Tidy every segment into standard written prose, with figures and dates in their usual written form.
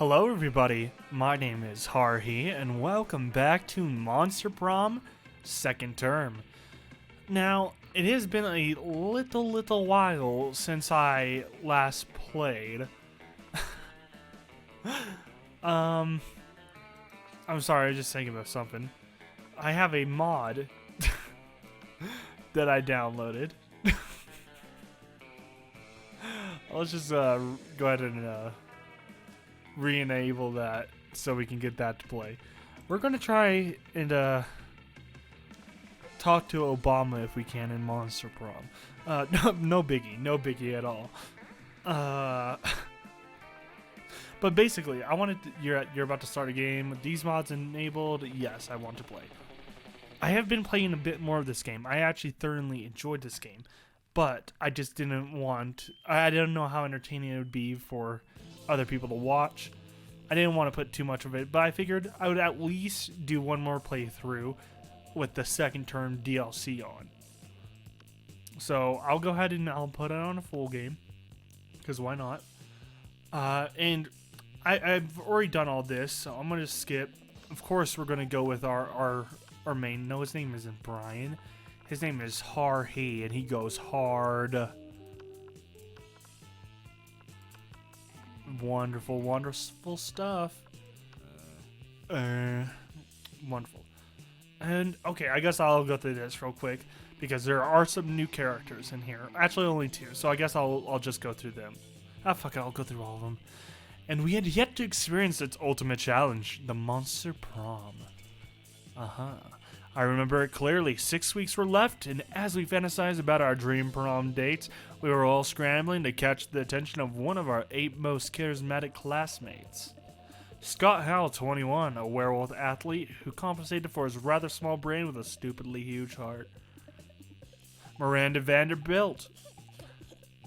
Hello everybody, my name is Harhi and welcome back to Monster Prom second term. Now, it has been a little while since I last played. I'm sorry, I was just thinking about something. I have a mod that I downloaded. Let's just go ahead and re-enable that so we can get that to play. We're gonna try and talk to Obama if we can in Monster Prom. No biggie at all. But basically, I wanted to, you're about to start a game. These mods enabled. Yes, I want to play. I have been playing a bit more of this game. I actually thoroughly enjoyed this game, but I just didn't want. I didn't know how entertaining it would be for other people to watch. I didn't want to put too much of it, but I figured I would at least do one more playthrough with the second term DLC on. So I'll go ahead and I'll put it on a full game, because why not? And I've already done all this, so I'm going to skip. Of course, we're going to go with our main. No, his name isn't Brian. His name is Harhi, and he goes hard. Wonderful stuff. Wonderful. And okay, I guess I'll go through this real quick because there are some new characters in here. Actually, only two, so I guess I'll just go through them. Ah, fuck it, I'll go through all of them. And we had yet to experience its ultimate challenge, the Monster Prom. I remember it clearly. 6 weeks were left, and as we fantasized about our dream prom dates, we were all scrambling to catch the attention of one of our 8 most charismatic classmates. Scott Howell, 21, a werewolf athlete who compensated for his rather small brain with a stupidly huge heart. Miranda Vanderbilt,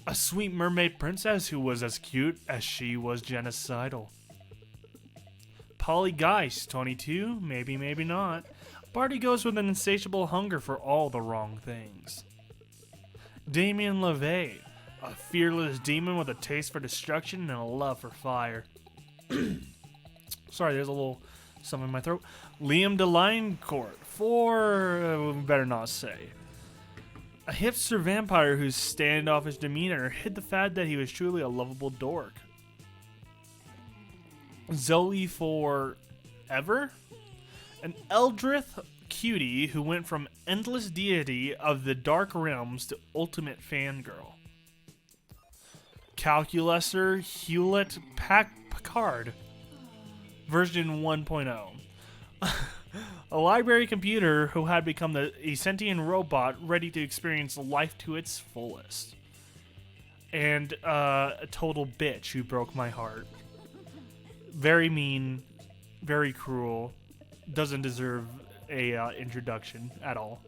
a sweet mermaid princess who was as cute as she was genocidal. Polly Geist, 22, maybe not. Barty goes with an insatiable hunger for all the wrong things. Damien LeVay, a fearless demon with a taste for destruction and a love for fire. Sorry, there's a little something in my throat. Liam DeLinecourt, 4, better not say. A hipster vampire whose standoffish demeanor hid the fact that he was truly a lovable dork. Zoe Forever? An Eldrith cutie who went from endless deity of the dark realms to ultimate fangirl. Calculusor Hewlett Packard, version 1.0. A library computer who had become a sentient robot ready to experience life to its fullest. And a total bitch who broke my heart. Very mean, very cruel. Doesn't deserve a introduction at all.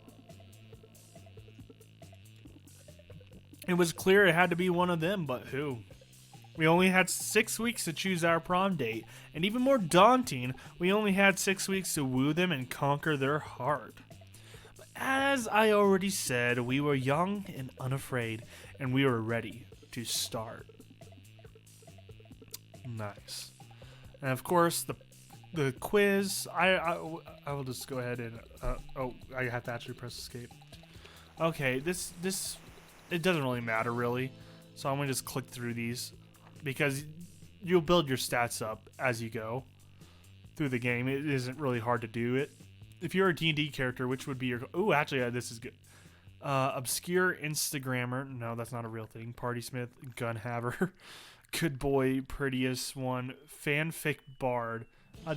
It was clear it had to be one of them, but who? We only had 6 weeks to choose our prom date, and even more daunting, we only had 6 weeks to woo them and conquer their heart. But as I already said, we were young and unafraid, and we were ready to start. Nice. And of course, the quiz, I will just go ahead and, oh, I have to actually press escape. Okay, this, it doesn't really matter, really. So I'm going to just click through these, because you'll build your stats up as you go through the game. It isn't really hard to do it. If you're a D&D character, which would be your, oh, actually, this is good. Obscure Instagrammer, no, that's not a real thing. Partysmith, Gunhaver, Good Boy, Prettiest One, Fanfic Bard. I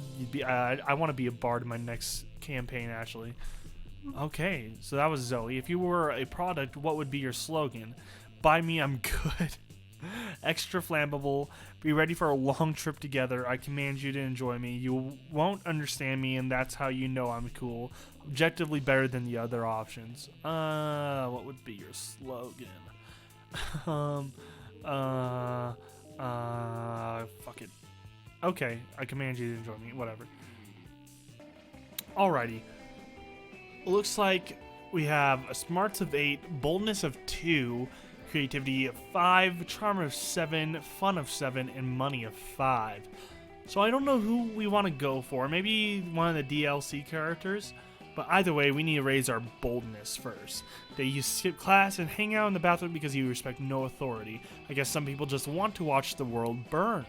want to be a bard in my next campaign, actually. Okay, so that was Zoe. If you were a product, what would be your slogan? Buy me, I'm good. Extra flammable. Be ready for a long trip together. I command you to enjoy me. You won't understand me, and that's how you know I'm cool. Objectively better than the other options. What would be your slogan? Fuck it. Okay, I command you to enjoy me. Whatever. Alrighty. Looks like we have a smarts of 8, boldness of 2, creativity of 5, charm of 7, fun of 7, and money of 5. So I don't know who we want to go for. Maybe one of the DLC characters. But either way, we need to raise our boldness first. That you skip class and hang out in the bathroom because you respect no authority. I guess some people just want to watch the world burn.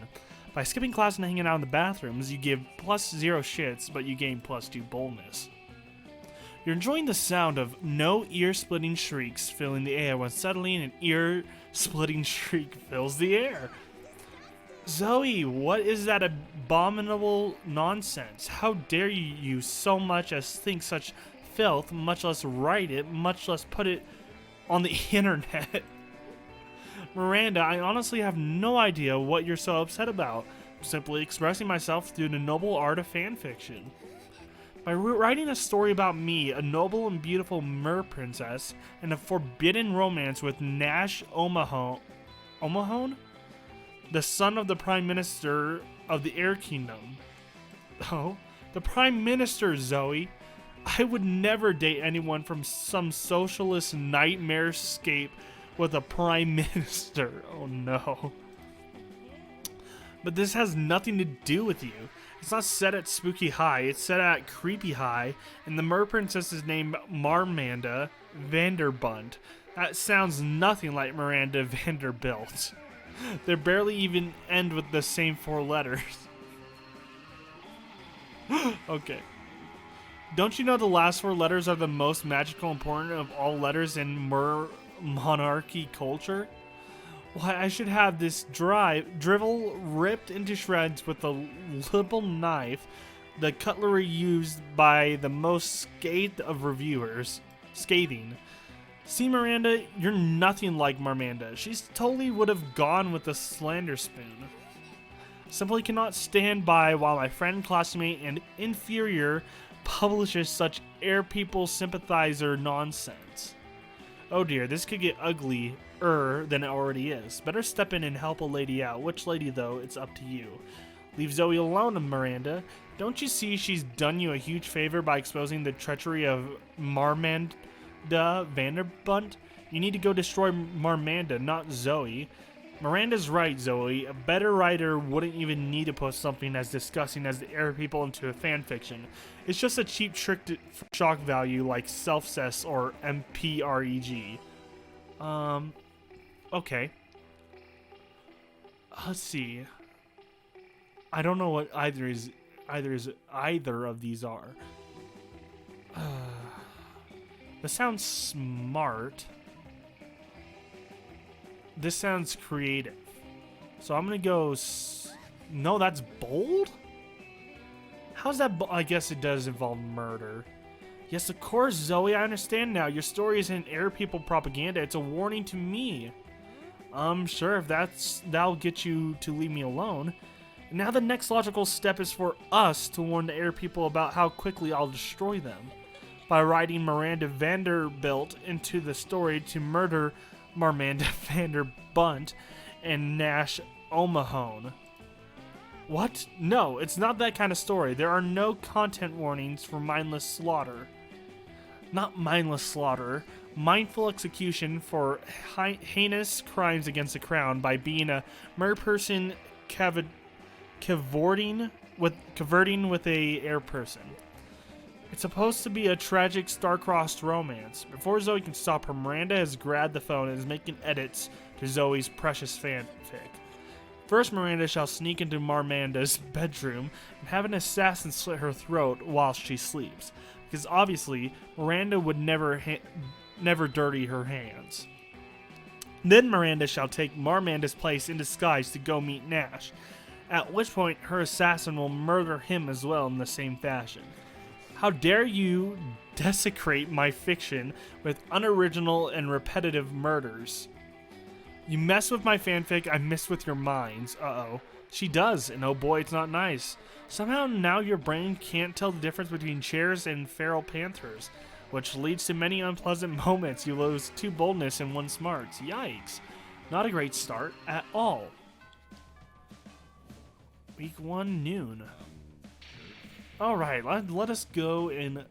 By skipping class and hanging out in the bathrooms, you give +0 shits, but you gain +2 boldness. You're enjoying the sound of no ear-splitting shrieks filling the air when suddenly an ear-splitting shriek fills the air. Zoe, what is that abominable nonsense? How dare you so much as think such filth, much less write it, much less put it on the internet? Miranda, I honestly have no idea what you're so upset about. I'm simply expressing myself through the noble art of fanfiction. By writing a story about me, a noble and beautiful mer princess, and a forbidden romance with Nash Omahone? The son of the Prime Minister of the Air Kingdom. Oh, the Prime Minister, Zoe. I would never date anyone from some socialist nightmare scape with a Prime Minister. Oh no. But this has nothing to do with you. It's not set at Spooky High, it's set at Creepy High, and the Mer Princess is named Marmanda Vanderbunt. That sounds nothing like Miranda Vanderbilt. They barely even end with the same 4 letters. Okay. Don't you know the last 4 letters are the most magical and important of all letters in monarchy culture? Why, I should have this drivel ripped into shreds with a liberal knife, the cutlery used by the most scathed of reviewers. Scathing. See, Miranda, you're nothing like Marmanda. She totally would have gone with the slander spoon. Simply cannot stand by while my friend, classmate, and inferior publishes such air people sympathizer nonsense. Oh dear, this could get uglier than it already is. Better step in and help a lady out. Which lady, though? It's up to you. Leave Zoe alone, Miranda. Don't you see she's done you a huge favor by exposing the treachery of Marmanda Vanderbunt? You need to go destroy Marmanda, not Zoe. Miranda's right, Zoe. A better writer wouldn't even need to put something as disgusting as the air people into a fanfiction. It's just a cheap trick to shock value like self-cess or MPREG. Okay. Let's see. I don't know what either of these are. This sounds smart. This sounds creative. So I'm gonna go. No, that's bold? How's that? I guess it does involve murder. Yes, of course, Zoe. I understand now. Your story isn't air people propaganda. It's a warning to me. Sure, if that'll get you to leave me alone. Now the next logical step is for us to warn the air people about how quickly I'll destroy them. By writing Miranda Vanderbilt into the story to murder Marmanda Vanderbunt and Nash Omahone. What? No, it's not that kind of story. There are no content warnings for mindless slaughter. Not mindless slaughter. Mindful execution for heinous crimes against the crown by being a mer person cavorting with a air person. It's supposed to be a tragic star-crossed romance. Before Zoe can stop her, Miranda has grabbed the phone and is making edits to Zoe's precious fanfic. First, Miranda shall sneak into Marmanda's bedroom and have an assassin slit her throat while she sleeps. Because obviously, Miranda would never dirty her hands. Then Miranda shall take Marmanda's place in disguise to go meet Nash, at which point her assassin will murder him as well in the same fashion. How dare you desecrate my fiction with unoriginal and repetitive murders? You mess with my fanfic, I mess with your minds. Uh-oh. She does, and oh boy, it's not nice. Somehow now your brain can't tell the difference between chairs and feral panthers, which leads to many unpleasant moments. You lose 2 boldness and 1 smarts. Yikes. Not a great start at all. Week 1 noon. Alright, let us go and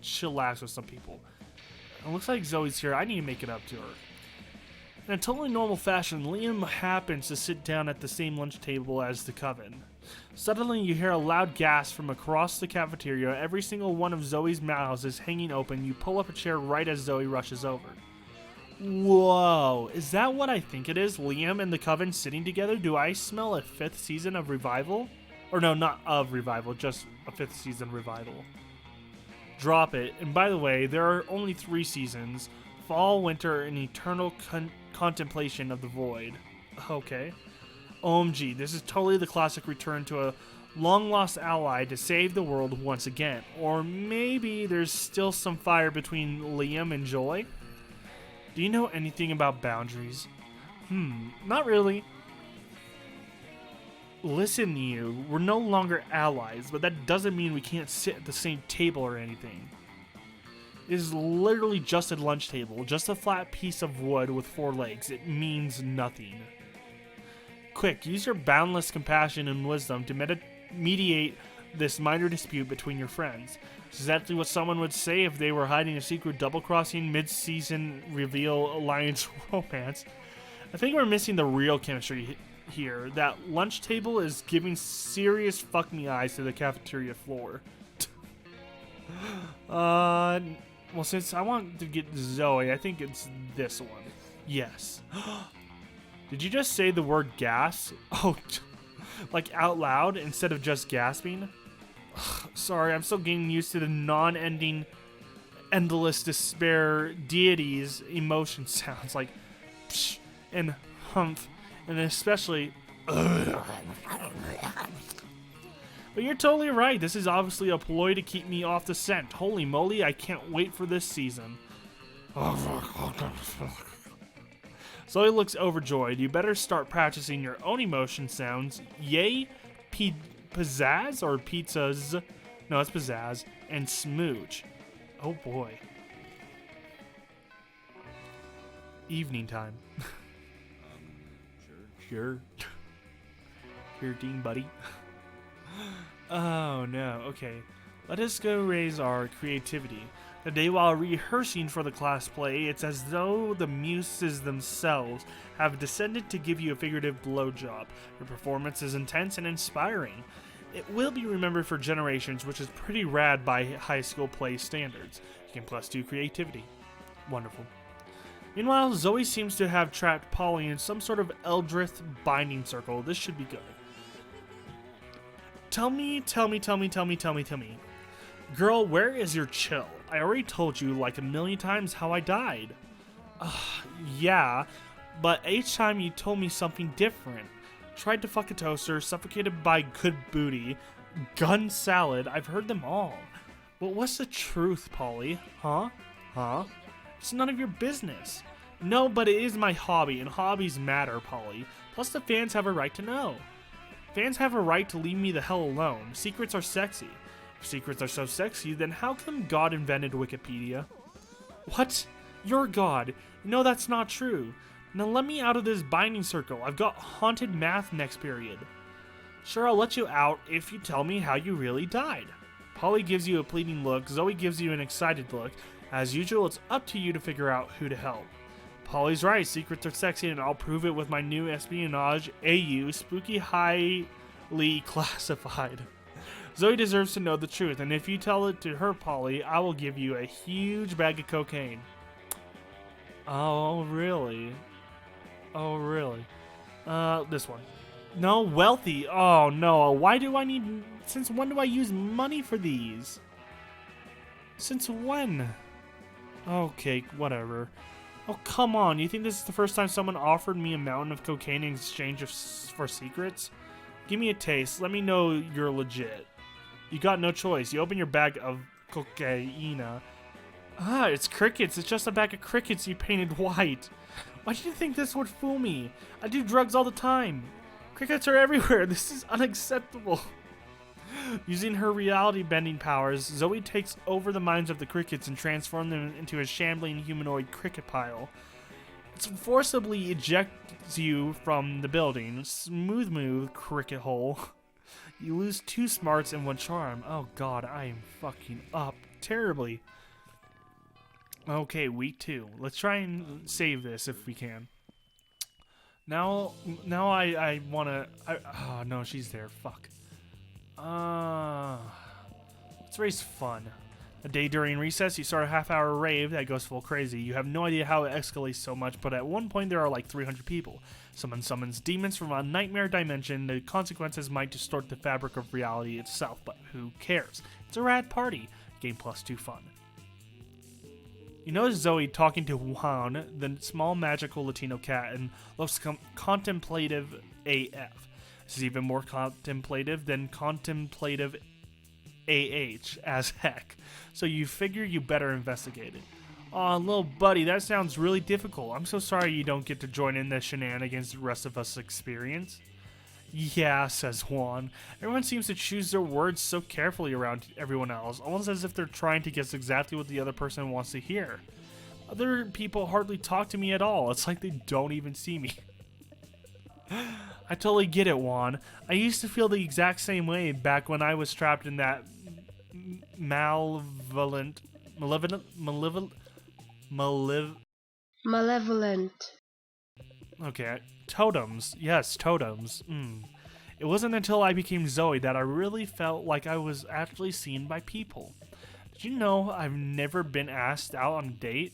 chillax with some people. It looks like Zoe's here. I need to make it up to her. In a totally normal fashion, Liam happens to sit down at the same lunch table as the coven. Suddenly, you hear a loud gasp from across the cafeteria. Every single one of Zoe's mouths is hanging open. You pull up a chair right as Zoe rushes over. Whoa, is that what I think it is? Liam and the coven sitting together? Do I smell a 5th season of Revival? Or no, not of Revival, just a 5th season Revival. Drop it. And by the way, there are only 3 seasons. Fall, winter, and eternal contemplation of the void. Okay. OMG, this is totally the classic return to a long-lost ally to save the world once again. Or maybe there's still some fire between Liam and Joy? Do you know anything about boundaries? Not really. Listen, you, we're no longer allies, but that doesn't mean we can't sit at the same table or anything. It is literally just a lunch table, just a flat piece of wood with 4 legs. It means nothing. Quick, use your boundless compassion and wisdom to mediate this minor dispute between your friends. It's exactly what someone would say if they were hiding a secret double-crossing mid-season reveal alliance romance. I think we're missing the real chemistry here. That lunch table is giving serious fuck me eyes to the cafeteria floor. Well, since I want to get Zoe, I think it's this one. Yes. Did you just say the word gas? Oh, like out loud instead of just gasping? Sorry, I'm still getting used to the non-ending, endless despair deities emotion sounds like psh and humph, and especially but you're totally right. This is obviously a ploy to keep me off the scent. Holy moly, I can't wait for this season. Zoe looks overjoyed. You better start practicing your own emotion sounds. Yay, pizzazz or pizzas? No, it's pizzazz. And smooch. Oh boy. Evening time. Sure. Here, Dean, buddy. Oh no, okay. Let us go raise our creativity. Today, while rehearsing for the class play, it's as though the muses themselves have descended to give you a figurative blowjob. Your performance is intense and inspiring. It will be remembered for generations, which is pretty rad by high school play standards. You can +2 creativity. Wonderful. Meanwhile, Zoe seems to have trapped Polly in some sort of Eldritch binding circle. This should be good. Tell me. Girl, where is your chill? I already told you like a million times how I died. Yeah, but each time you told me something different. Tried to fuck a toaster, suffocated by good booty, gun salad, I've heard them all. But what's the truth, Polly? Huh? It's none of your business. No, but it is my hobby, and hobbies matter, Polly. Plus the fans have a right to know. Fans have a right to leave me the hell alone. Secrets are sexy. If secrets are so sexy, then how come God invented Wikipedia? What? You're God. No, that's not true. Now let me out of this binding circle. I've got haunted math next period. Sure, I'll let you out if you tell me how you really died. Polly gives you a pleading look. Zoe gives you an excited look. As usual, it's up to you to figure out who to help. Polly's right. Secrets are sexy, and I'll prove it with my new espionage AU, spooky highly classified. Zoe deserves to know the truth, and if you tell it to her, Polly, I will give you a huge bag of cocaine. Oh, really? This one. No, wealthy. Oh, no. Why do I need... Since when do I use money for these? Since when? Okay, whatever. Oh, come on. You think this is the first time someone offered me a mountain of cocaine in exchange for secrets? Give me a taste. Let me know you're legit. You got no choice. You open your bag of cocaine. It's crickets. It's just a bag of crickets you painted white. Why did you think this would fool me? I do drugs all the time. Crickets are everywhere. This is unacceptable. Using her reality-bending powers, Zoe takes over the minds of the crickets and transforms them into a shambling humanoid cricket pile. It forcibly ejects you from the building. Smooth move, cricket hole. You lose 2 smarts and 1 charm. Oh god, I am fucking up terribly. Okay, week 2. Let's try and save this if we can. I wanna. Oh no, she's there. Fuck. Let's raise fun. A day during recess, you start a half-hour rave that goes full crazy. You have no idea how it escalates so much, but at one point there are like 300 people. Someone summons demons from a nightmare dimension. The consequences might distort the fabric of reality itself, but who cares? It's a rad party. Game plus 2 fun. You notice Zoe talking to Juan, the small magical Latino cat, and looks contemplative AF. This is even more contemplative than contemplative AH as heck. So you figure you better investigate it. Aw, little buddy, that sounds really difficult. I'm so sorry you don't get to join in the shenanigans the rest of us experience. Yeah, says Juan. Everyone seems to choose their words so carefully around everyone else, almost as if they're trying to guess exactly what the other person wants to hear. Other people hardly talk to me at all. It's like they don't even see me. I totally get it, Juan. I used to feel the exact same way back when I was trapped in that malevolent. Okay, totems. Yes, totems. It wasn't until I became Zoe that I really felt like I was actually seen by people. Did you know I've never been asked out on a date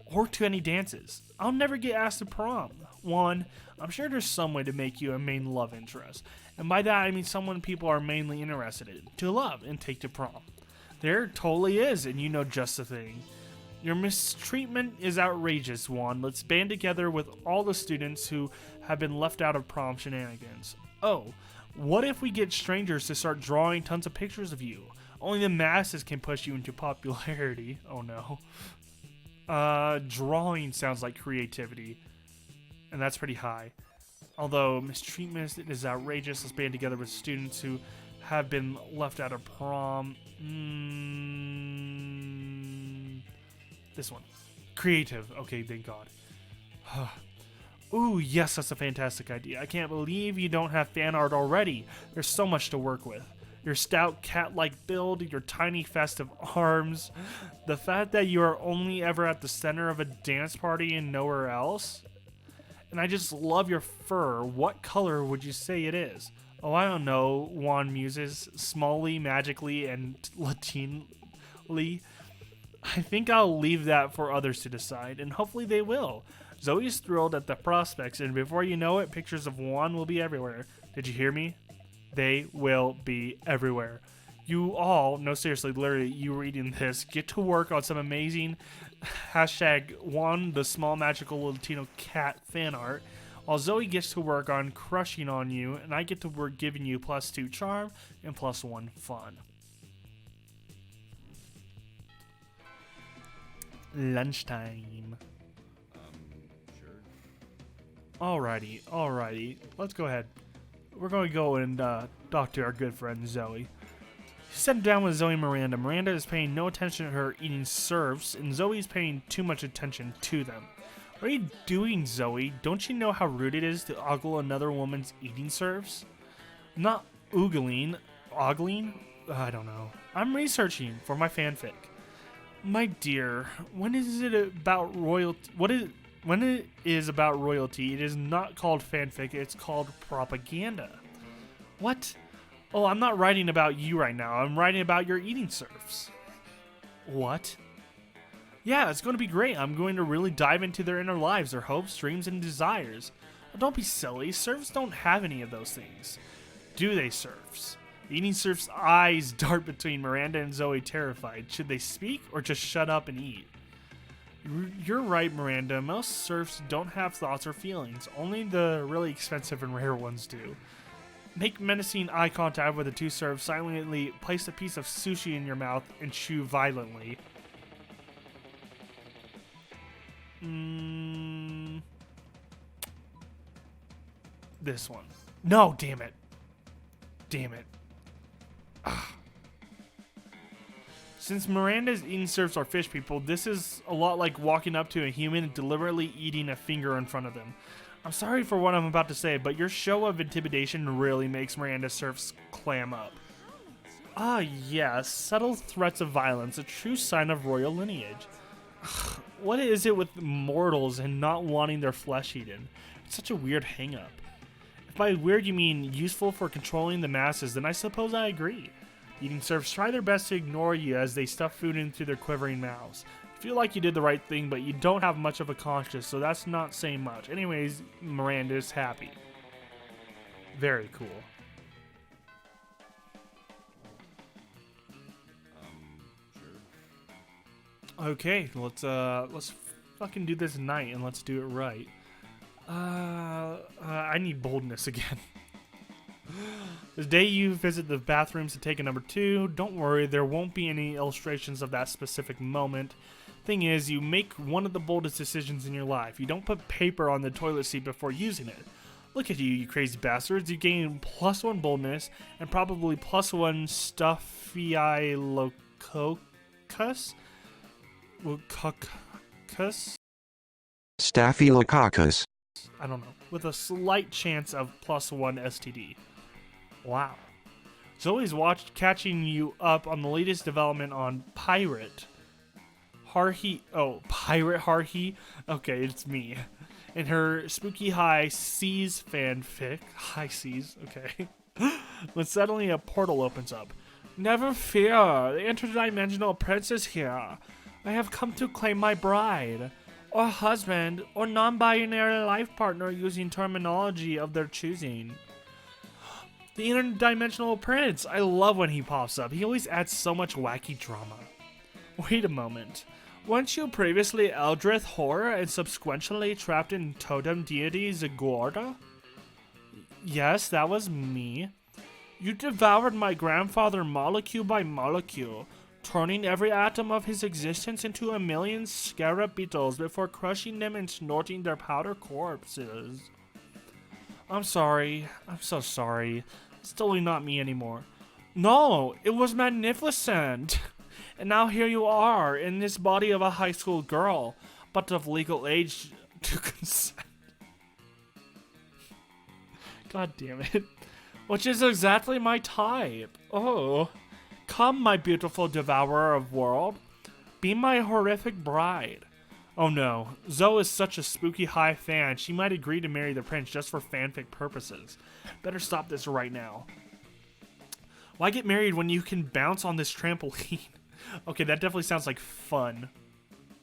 or to any dances? I'll never get asked to prom. One, I'm sure there's some way to make you a main love interest. And by that I mean someone people are mainly interested in, to love and take to prom. There totally is, and you know just the thing. Your mistreatment is outrageous, Juan. Let's band together with all the students who have been left out of prom shenanigans. Oh, what if we get strangers to start drawing tons of pictures of you? Only the masses can push you into popularity. Oh no. Drawing sounds like creativity. And that's pretty high. Although mistreatment is outrageous, let's band together with students who have been left out of prom. This one. Creative. Okay, thank God. Ooh, yes, that's a fantastic idea. I can't believe you don't have fan art already. There's so much to work with. Your stout cat-like build, your tiny festive arms, the fact that you are only ever at the center of a dance party and nowhere else. And I just love your fur. What color would you say it is? Oh, I don't know, Juan muses, smallly, magically, and Latinely. I think I'll leave that for others to decide, and hopefully they will. Zoe's thrilled at the prospects, and before you know it, pictures of Juan will be everywhere. Did you hear me? They will be everywhere. You all, no seriously, literally, you reading this, get to work on some amazing hashtag Juan the small magical Latino cat fan art, while Zoe gets to work on crushing on you, and I get to work giving you +2 charm and +1 fun. Lunchtime. Sure. Alrighty. Let's go ahead. We're going to go and talk to our good friend Zoe. She sat down with Zoe and Miranda. Miranda is paying no attention to her eating serfs, and Zoe is paying too much attention to them. What are you doing, Zoe? Don't you know how rude it is to ogle another woman's eating serfs? Not ogling. I don't know. I'm researching for my fanfic. My dear, when it is about royalty, it is not called fanfic, it's called propaganda. What? Oh, I'm not writing about you right now. I'm writing about your eating serfs. What? Yeah, it's going to be great. I'm going to really dive into their inner lives, their hopes, dreams, and desires. Oh, don't be silly. Serfs don't have any of those things. Do they, serfs? The eating serf's eyes dart between Miranda and Zoe, terrified. Should they speak or just shut up and eat? You're right, Miranda. Most serfs don't have thoughts or feelings. Only the really expensive and rare ones do. Make menacing eye contact with the two serfs, silently place a piece of sushi in your mouth, and chew violently. This one. No, damn it. Since Miranda's eating serfs are fish people, this is a lot like walking up to a human and deliberately eating a finger in front of them. I'm sorry for what I'm about to say, but your show of intimidation really makes Miranda's serfs clam up. Ah, yes, subtle threats of violence, a true sign of royal lineage. What is it with mortals and not wanting their flesh eaten? such a weird hang-up. If by weird you mean useful for controlling the masses, then I suppose I agree. Eating serfs try their best to ignore you as they stuff food into their quivering mouths. You feel like you did the right thing, but you don't have much of a conscience, so that's not saying much. Anyways, Miranda's happy. Very cool. Sure. Okay, let's fucking do this night and let's do it right. I need boldness again. The day you visit the bathrooms to take a number 2, don't worry, there won't be any illustrations of that specific moment. Thing is, you make one of the boldest decisions in your life. You don't put paper on the toilet seat before using it. Look at you, you crazy bastards. You gain +1 boldness and probably +1 Staphylococcus? Staphylococcus. I don't know. With a slight chance of +1 STD. Wow. Zoe's catching you up on the latest development on Pirate Harhi. Oh, Pirate Harhi? Okay, it's me. In her spooky high seas fanfic. High seas, okay. When suddenly a portal opens up. Never fear, the interdimensional prince is here. I have come to claim my bride, or husband, or non-binary life partner using terminology of their choosing. The interdimensional prince. I love when he pops up. He always adds so much wacky drama. Wait a moment. Weren't you previously Eldrith Horror and subsequently trapped in totem deity Zagorda? Yes, that was me. You devoured my grandfather molecule by molecule, turning every atom of his existence into a million scarab beetles before crushing them and snorting their powder corpses. I'm sorry. I'm so sorry. It's totally not me anymore. No, it was magnificent. And now here you are, in this body of a high school girl, but of legal age to consent. God damn it. Which is exactly my type. Oh. Come, my beautiful devourer of world. Be my horrific bride. Oh no, Zoe is such a spooky high fan, she might agree to marry the prince just for fanfic purposes. Better stop this right now. Why get married when you can bounce on this trampoline? Okay, that definitely sounds like fun.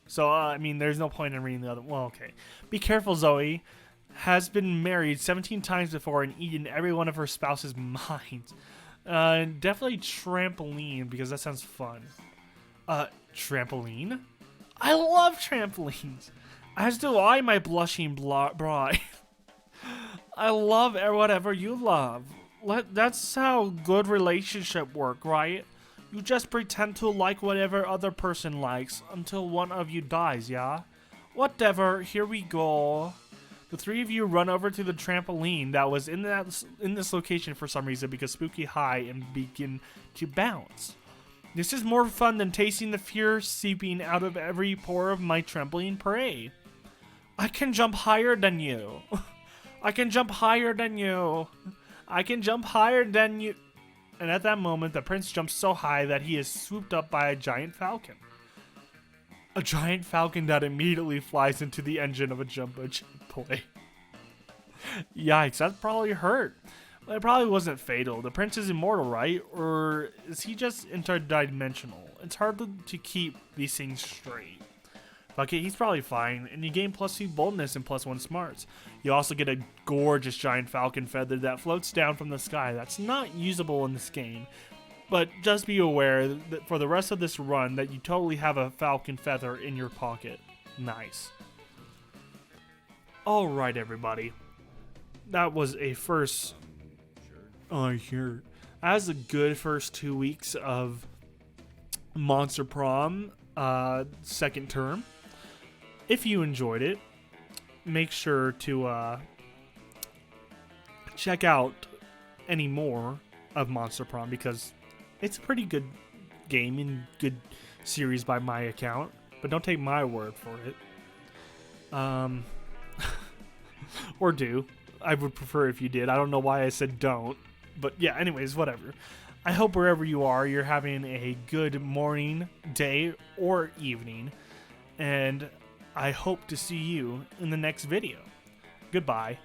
So, I mean, there's no point in reading the other. Well, okay. Be careful, Zoe. Has been married 17 times before and eaten every one of her spouse's minds. Definitely trampoline, because that sounds fun. Trampoline? I love trampolines. As do I, my blushing bride. I love whatever you love. That's how good relationship work, right? You just pretend to like whatever other person likes until one of you dies, yeah? Whatever, here we go. The three of you run over to the trampoline that was in this location for some reason because spooky high and begin to bounce. This is more fun than tasting the fear seeping out of every pore of my trembling prey. I can jump higher than you. I can jump higher than you. I can jump higher than you. And at that moment, the prince jumps so high that he is swooped up by a giant falcon. A giant falcon that immediately flies into the engine of a jumbo jet plane. Yikes, that probably hurt. Well, it probably wasn't fatal. The prince is immortal, right? Or is he just interdimensional? It's hard to keep these things straight. Fuck it, he's probably fine. And you gain +2 boldness and +1 smarts. You also get a gorgeous giant falcon feather that floats down from the sky. That's not usable in this game. But just be aware that for the rest of this run that you totally have a falcon feather in your pocket. Nice. Alright, everybody. That was a first... Oh, here. That was a good first 2 weeks of Monster Prom, second term. If you enjoyed it, make sure to check out any more of Monster Prom because it's a pretty good game and good series by my account, but don't take my word for it. Or do. I would prefer if you did. I don't know why I said don't. But yeah, anyways, whatever. I hope wherever you are, you're having a good morning, day, or evening. And I hope to see you in the next video. Goodbye.